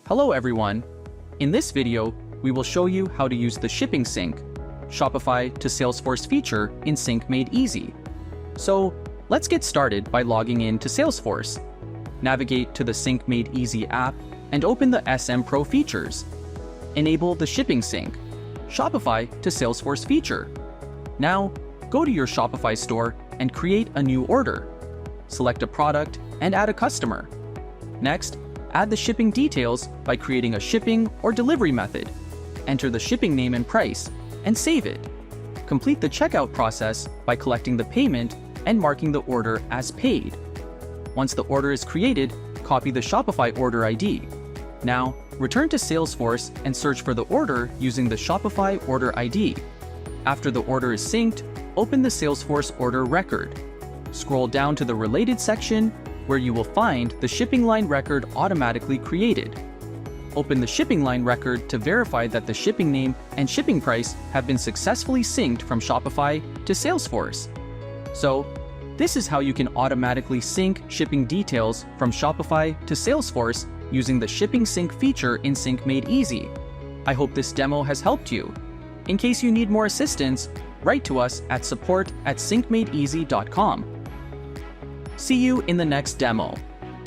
Hello everyone! In this video, we will show you how to use the Shipping Sync, Shopify to Salesforce feature in Sync Made Easy. So let's get started by logging in to Salesforce. Navigate to the Sync Made Easy app and open the SM Pro features. Enable the Shipping Sync, Shopify to Salesforce feature. Now, go to your Shopify store and create a new order. Select a product and add a customer. Next, add the shipping details by creating a shipping or delivery method. Enter the shipping name and price, and save it. Complete the checkout process by collecting the payment and marking the order as paid. Once the order is created, copy the Shopify order ID. Now, return to Salesforce and search for the order using the Shopify order ID. After the order is synced, open the Salesforce order record. Scroll down to the related section where you will find the shipping line record automatically created. Open the shipping line record to verify that the shipping name and shipping price have been successfully synced from Shopify to Salesforce. So, this is how you can automatically sync shipping details from Shopify to Salesforce using the Shipping Sync feature in Sync Made Easy. I hope this demo has helped you. In case you need more assistance, write to us at support@syncmadeeasy.com. See you in the next demo.